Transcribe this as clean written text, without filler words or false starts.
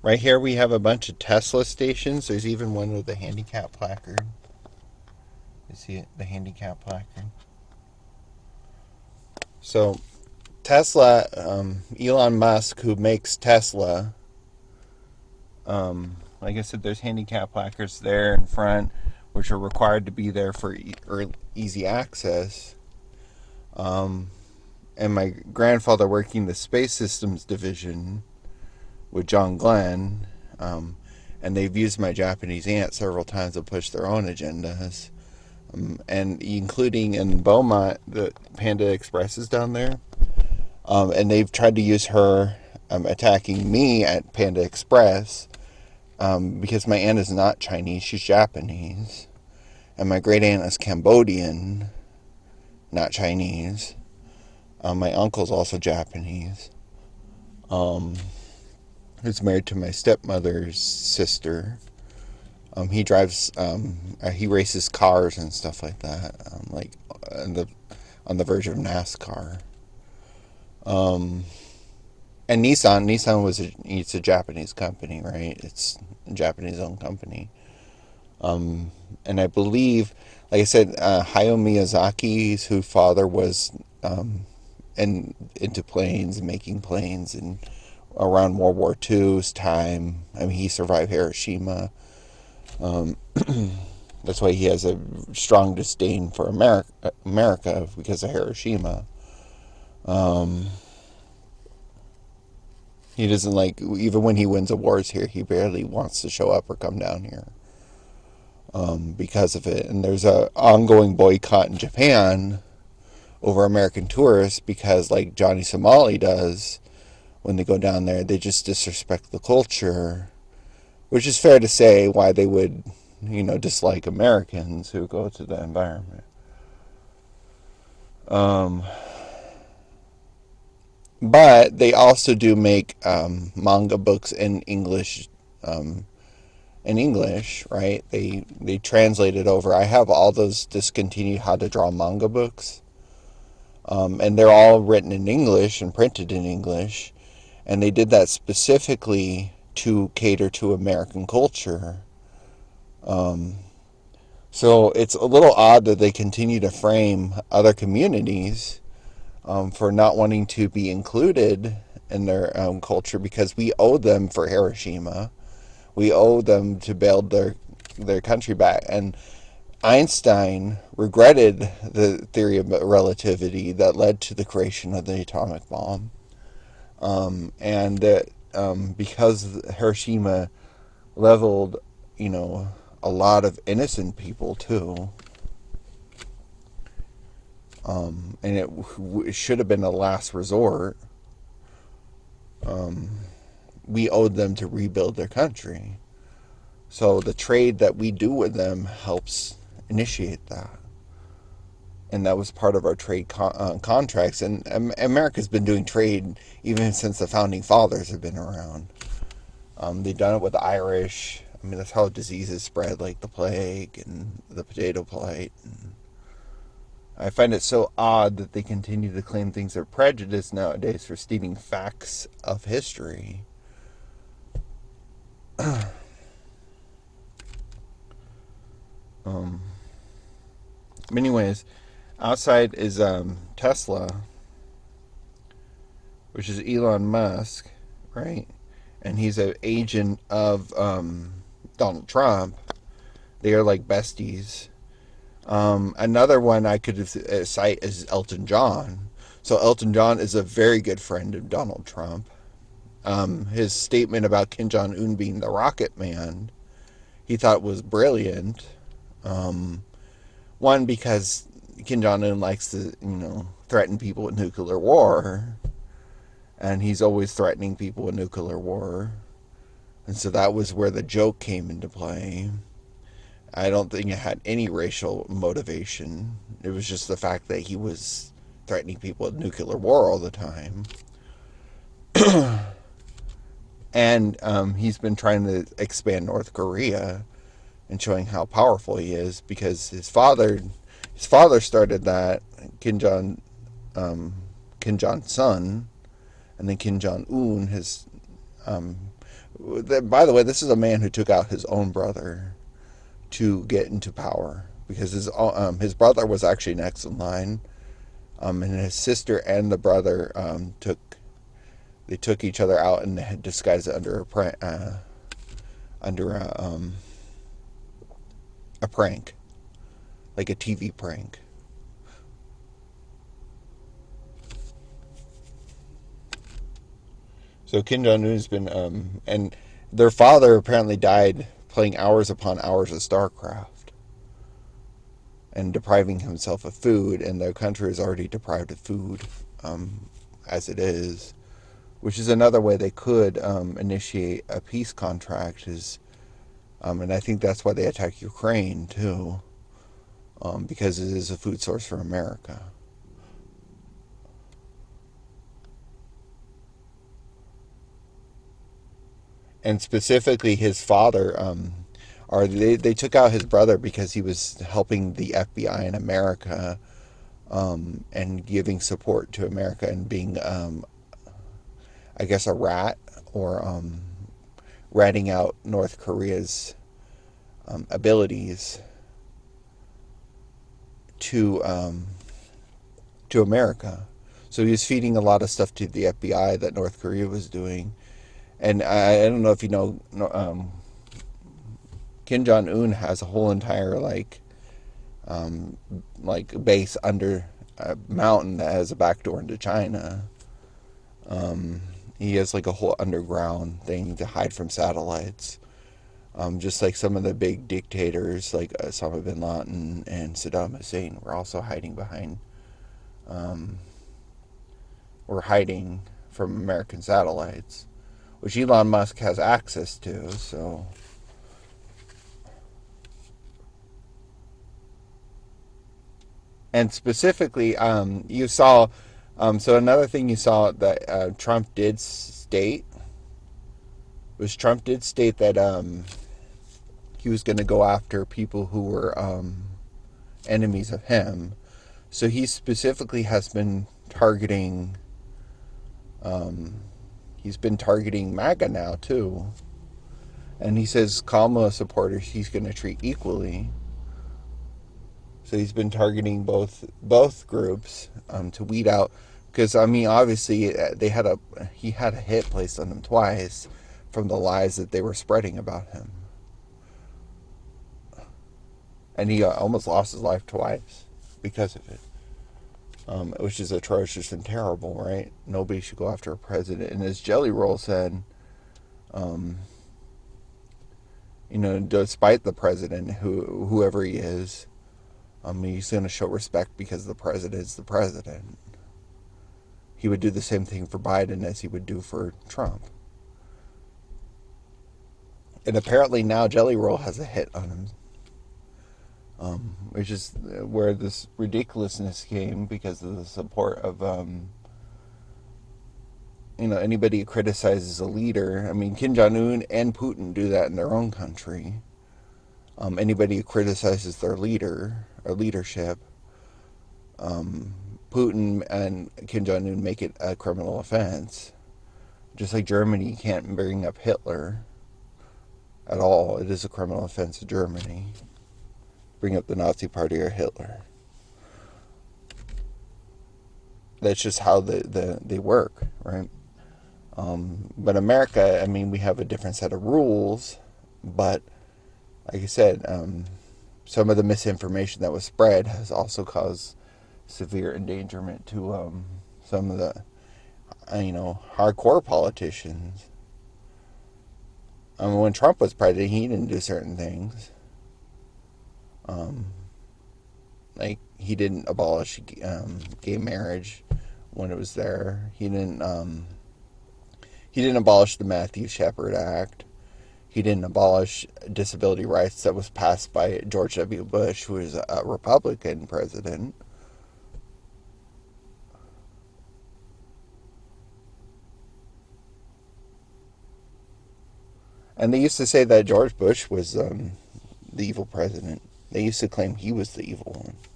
Right here we have a bunch of Tesla stations. There's even one with a handicap placard. You see it, the handicap placard. So Tesla, Elon Musk, who makes Tesla, like I said, there's handicap placards there in front, which are required to be there for easy access. Um, and my grandfather working the space systems division with John Glenn, and they've used my Japanese aunt several times to push their own agendas, and including in Beaumont, the Panda Express is down there, and they've tried to use her attacking me at Panda Express, because my aunt is not Chinese, she's Japanese, and my great aunt is Cambodian, not Chinese. My uncle's also Japanese. Um, who's married to my stepmother's sister. He drives, he races cars and stuff like that, like on the verge of NASCAR. Um, and Nissan it's a Japanese company, right? It's a Japanese owned company. And I believe, like I said, Hayao Miyazaki's whose father was into planes, making planes, and around World War II's time. I mean, he survived Hiroshima. Um, that's why he has a strong disdain for America because of Hiroshima. Um, he doesn't like, even when he wins awards here, he barely wants to show up or come down here, because of it. And there's a ongoing boycott in Japan over American tourists because, like Johnny Somali does, when they go down there, they just disrespect the culture, which is fair to say why they would, dislike Americans who go to the environment. Um, but they also do make manga books in English, right? They translate it over. I have all those discontinued how to draw manga books, and they're all written in English and printed in English, and they did that specifically to cater to American culture. Um, so it's a little odd that they continue to frame other communities, for not wanting to be included in their culture, because we owe them for Hiroshima. We owe them to build their country back. And Einstein regretted the theory of relativity that led to the creation of the atomic bomb. And that, because Hiroshima leveled, a lot of innocent people too. And it should have been a last resort. Um, we owed them to rebuild their country. So the trade that we do with them helps initiate that. And that was part of our trade contracts. And America's been doing trade even since the founding fathers have been around. They've done it with the Irish. I mean, that's how diseases spread, like the plague and the potato blight. And I find it so odd that they continue to claim things are prejudice nowadays for stating facts of history. um, anyways, outside is Tesla, which is Elon Musk, right? And he's an agent of Donald Trump. They are like besties. Another one I could cite is Elton John. So Elton John is a very good friend of Donald Trump. His statement about Kim Jong Un being the Rocket Man, he thought was brilliant. Um, One, because Kim Jong Un likes to, threaten people with nuclear war, and he's always threatening people with nuclear war, and so that was where the joke came into play. I don't think it had any racial motivation. It was just the fact that he was threatening people with nuclear war all the time. And he's been trying to expand North Korea and showing how powerful he is, because his father started that, Kim Jong Kim Jong son, and then Kim Jong Un, his By the way, this is a man who took out his own brother to get into power because his brother was actually next in line, and his sister and the brother took each other out and had disguised it under a prank, like a TV prank. So Kim Jong Un's been and their father apparently died playing hours upon hours of StarCraft and depriving himself of food, and their country is already deprived of food as it is, which is another way they could initiate a peace contract. And I think that's why they attack Ukraine too, because it is a food source for America. And specifically, his father, or they took out his brother because he was helping the FBI in America, and giving support to America and being, I guess, a rat, or ratting out North Korea's abilities to to America. So he was feeding a lot of stuff to the FBI that North Korea was doing. And I don't know if you know, Kim Jong Un has a whole entire um, base under a mountain that has a back door into China. He has like a whole underground thing to hide from satellites. Just like some of the big dictators like Osama bin Laden and Saddam Hussein were also hiding behind, um, were hiding from American satellites, which Elon Musk has access to. So, and specifically, you saw, so another thing you saw that Trump did state that he was going to go after people who were enemies of him. So he specifically has been targeting. Um, he's been targeting MAGA now too, and he says Kamala supporters he's going to treat equally. So he's been targeting both groups, to weed out, because I mean obviously he had a hit placed on him twice from the lies that they were spreading about him, and he almost lost his life twice because of it. Which is atrocious and terrible, right? Nobody should go after a president. And as Jelly Roll said, um, despite the president, whoever he is, he's going to show respect because the president is the president. He would do the same thing for Biden as he would do for Trump. And apparently now Jelly Roll has a hit on him, which is where this ridiculousness came because of the support of anybody who criticizes a leader. I mean, Kim Jong Un and Putin do that in their own country. Anybody who criticizes their leader or leadership, um, Putin and Kim Jong Un make it a criminal offense. Just like Germany can't bring up Hitler at all. It is a criminal offense in Germany. Bring up the Nazi Party or Hitler. That's just how they work, right? But America, I mean, we have a different set of rules, but like I said, some of the misinformation that was spread has also caused severe endangerment to some of the, hardcore politicians. I mean, when Trump was president, he didn't do certain things. Um, like he didn't abolish gay marriage when it was there. He didn't abolish the Matthew Shepard Act. He didn't abolish disability rights that was passed by George W. Bush, who was a Republican president. And they used to say that George Bush was the evil president. They used to claim he was the evil one.